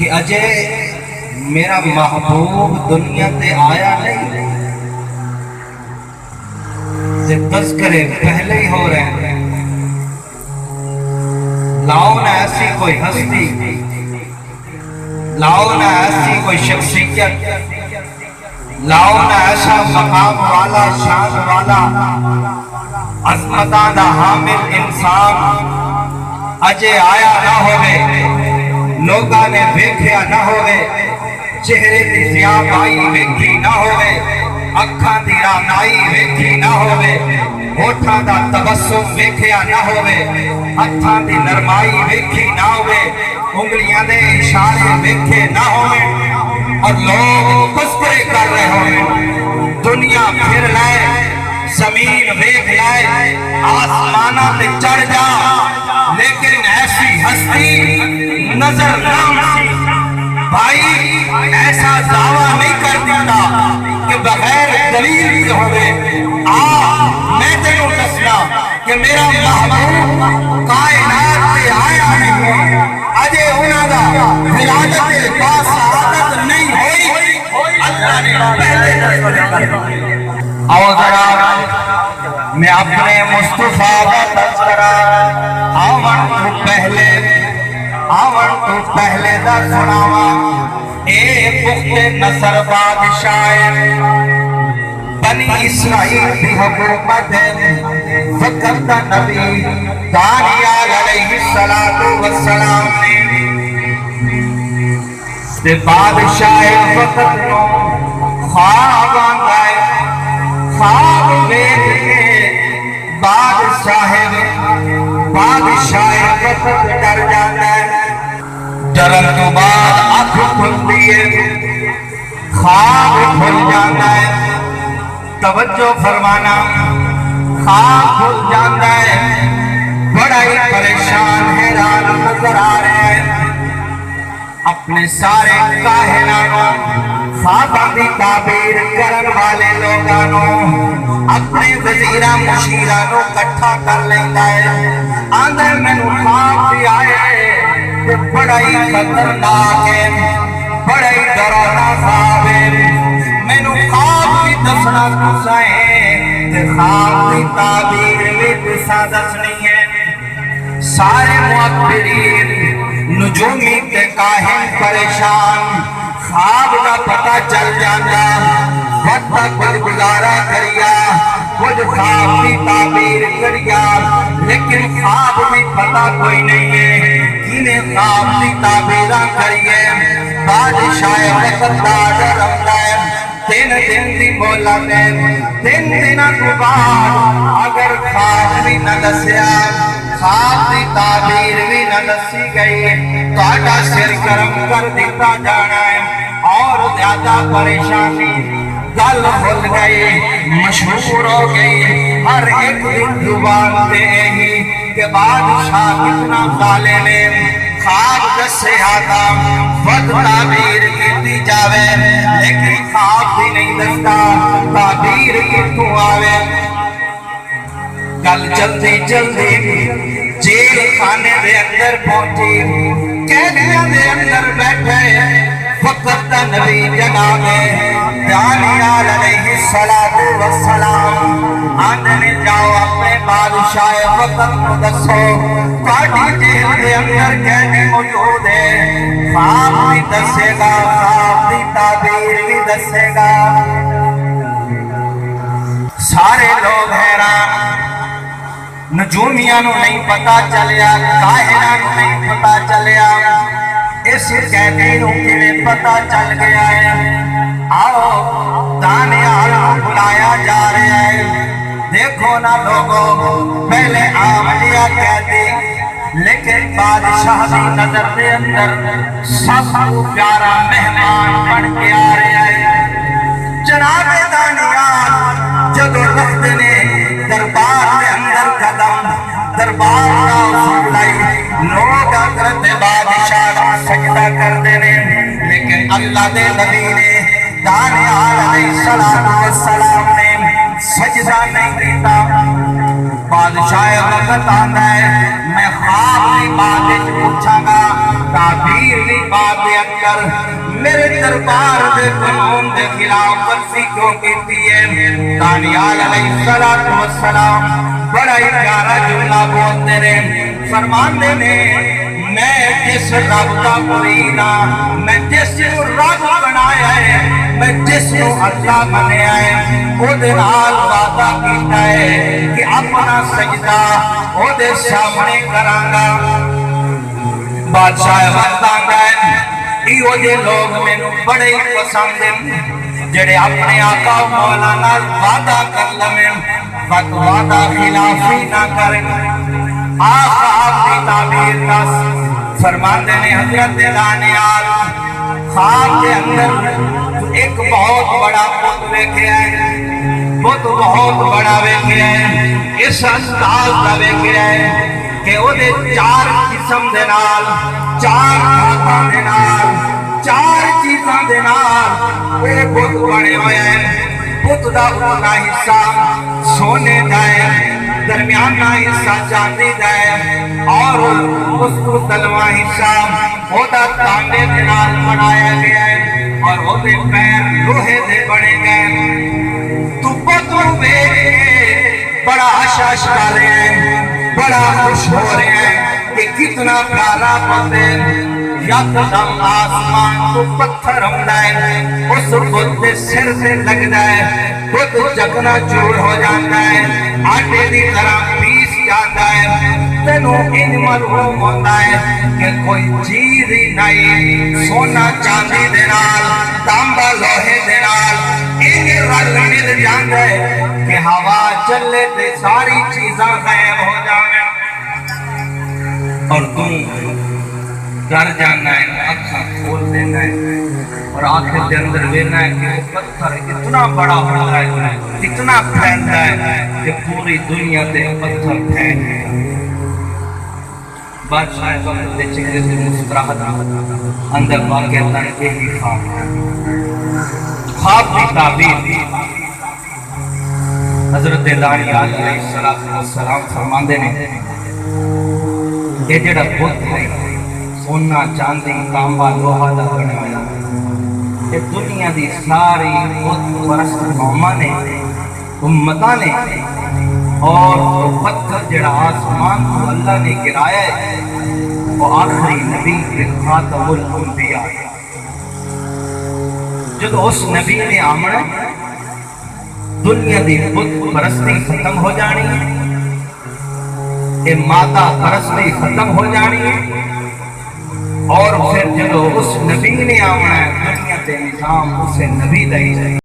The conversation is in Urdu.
کہ اجے میرا محبوب دنیا تے آیا نہیں، تے تذکرے پہلے ہی ہو رہے ہیں۔ لاؤ نہ ایسی کوئی ہستی، لاؤ نہ ایسی کوئی شخصیت، لاؤ نہ ایسا مقام والا شان والا عظمتاں دا حامل انسان اجے آیا نہ ہوئے، لوگاں نے دیکھیا نہ ہوئے، چہرے دی زیابائی ویکھی نہ ہوئے، اکھاں دی رانائی ویکھی نہ ہوئے، ہوٹھاں دا تبسم ویکھیا نہ ہوئے، ہتھاں دی نرمائی ویکھی نہ ہوئے، انگلیاں دے اشارے ویکھے نہ ہوئے، اور لوگ تذکرے کر رہے ہوئے۔ دنیا پھر لائے، زمین ویکھ لائے، آسمانہ تے چڑھ جا، لیکن ایسی ہستی نظر نہ آتی۔ بھائی ایسا دعویٰ نہیں کر دیتا کہ بغیر دلیل کے ہوئے میں تینوں دسنا کہ میرا محبوب کائنات پہ آیا نہیں، اجے انہاں دا ولادت پاس سعادت نہیں ہوئی، اللہ نے پہلے دسنا۔ آؤ ذرا میں اپنے مصطفیٰ کا تذکرہ آون تو پہلے دا سناواں۔ اے پخت نصر بادشاہ بنی اسرائیل دی حکومت وقت دا نبی دانیال علیہ السلام نے بادشاہ وقت نو خواب آندا ہے، خواب ویکھ کے بادشاہ وقت ڈر جاتا ہے، ڈرن تو بعد آنکھ کھلتی ہے، خواب کھل جاتا ہے، توجہ فرمانا، خواب کھل جاتا ہے، بڑا ہی پریشان حیران نظر آ رہے ہیں، اپنے سارے کاہنانوں خواباں دی تعبیر کرن والے لوگانوں اپنے وزیراں مشیراں نوں اکٹھا کر لیندا ہے، آندے مینوں خواب بھی آئے تے بڑا ہی خطرناک ہے، بڑا ہی ڈراونا خواب ہے، مینوں خواب بھی دسنا تساں تے خواب دی تعبیر بھی تساں دسنی ہے۔ سارے معبرین نجومی تے کاہن پریشان، خواب کا پتہ چل جاتا، وقت کچھ گزارا کریا، کچھ خواب کی تعبیر کریا، لیکن خواب میں پتہ کوئی نہیں ہے، کینے خواب کی تعبیرہ کریے۔ بادشاہ وقت دا ڈر آندا ہے، 3 دن دی مہلت ہے، 3 دناں تو بعد اگر خواب بھی نہ دسیا، خواب دی تعبیر بھی نہ دسی گئی، تہاڈا سر گرم کر دیتا جانا ہے، اور زیادہ پریشانی گل کھل گئی، مشہور ہو گئی، ہر ایک دن زبان پہ ہی کہ بادشاہ کتنا ظالم ہے، خواب دسے آتا وقت تعبیر کیتی جاوے، لیکن خواب بھی نہیں دستا تعبیر کتوں آوے۔ گل جلدی جیل خانے دے اندر پہنچی، قیدیاں دے اندر بیٹھے وقت دا نبی جناب دانیال علیہ السلام آندھنے جاؤ اپنے بادشاہ وقت کو دسو، پاٹی جیل دے اندر قیدی موجود ہے، خواب بھی دسے گا، خواب دی تعبیر بھی دسے گا۔ سارے لوگ حیران، نجومیاں نو نہیں پتا چلیا، کاہناں نو نہیں پتا چلیا، اس قیدی نو کیویں پتا چل گیا ہے۔ آؤ دانیال کو بلایا جا رہا ہے، دیکھو نا لوگوں، پہلے عام لیا قیدی، لیکن بادشاہ دی نظر دے اندر سب کو پیارا مہمان بن کے آ رہا ہے۔ جناب دانیال جدو رکھتے نے دربار دے اندر قدم، دربار کا اصول لائی، لوگ حضرت بادشاہ کا سجدہ کر دینے، لیکن اللہ دے نبی نے دانیال علیہ السلام نے سجدہ نہیں دیتا۔ بادشاہ وقت آندا ہے، میں خواب کی بات پوچھاں گا، تعبیر نہیں بات اندر میرے دربار دے قانون دے خلاف ورزی کیوں کیتی ہے؟ دانیال علیہ السلام بڑا ہی پیارا جملہ بولتے نے، فرماندے نے میں جس رب کا مرید ہاں، میں جس کو رب بنایا ہے، میں جس کو اللہ بنایا ہے، وہ دے نال وعدہ کیتا ہے کہ اپنا سجدہ وہ دے سامنے کرانگا۔ بادشاہ وقت آنگا ہے، ایو جے لوگ میں بڑے ہی پسند ہیں جڑے اپنے آقا مولانا وعدہ کر لمیں وقت وعدہ خلافی نہ کریں۔ آقا آپ کی تعبیر دس فرماتے ہیں حضرت دانیال خواب کے اندر ایک بہت بڑا بت دیکھے ہے، بت بہت بڑا دیکھے ہے، اس انداز کا دیکھے ہے کہ وہ دے چار قسم دے نال، چار ہاتھاں دے نال، چار چیزاں دے نال وہ بت بنے ہوئے ہیں۔ بت دا اولا حصہ سونے دا ہے، درمیانہ حصہ چاندی دا ہے، اور اس کو تلوا حصہ وہ دا تانبے دے نال بنایا گیا ہے، اور وہ دے پیر لوہے دے بنے گئے۔ تو بت نوں ویکھ کے بڑا حشش کر رہے ہیں، بڑا خوش ہو رہے ہیں کہ کتنا پیارا بت ہے۔ یکدم آسمان کو پتھر ہمدا ہے، اس بت دے سر سے لگ جائے، بت چکنا چور ہو جاتا ہے، آٹے دی طرح پیس جاتا ہے۔ تینوں ان معلوم ہوتا ہے کہ کوئی چیز ہی نہیں، سونا چاندی دے نال، تانبا لوہے دے نال ان رل مل جاندا ہے کہ ہوا چلے تے ساری چیزاں غائب ہو جاویں، اور تم ڈر جانا ہے، اکھاں کھول دینا ہے، اور آخر دے اندر وینا ہے کہ وہ پتھر اتنا بڑا ہوتا ہے، اتنا پھیلتا ہے کہ پوری دنیا تے پتھر پھیل گیا۔ بادشاہ وقت دے چہرے سے مسکراہٹ اندر واقعتاً یہی خواب کی تعبیر حضرت دانیال علیہ السلام فرماندے نے یہ جڑا بت ہے سونا چاندی تانبا لوہا دا بنے ہویا، یہ دنیا دی ساری بت پرست قوماں نے امتاں نے، اور وہ پتھر جڑا آسمان کو اللہ نے گرایا ہے وہ آخری نبی خاتم الانبیاء، جب اس نبی نے آمنا دنیا دی بت پرستی ختم ہو جانی ہے، یہ مادہ پرستی ختم ہو جانی ہے، اور پھر جب اس نبی نے آمنا ہے دنیا تے نظام اسے نبی دائی جائے۔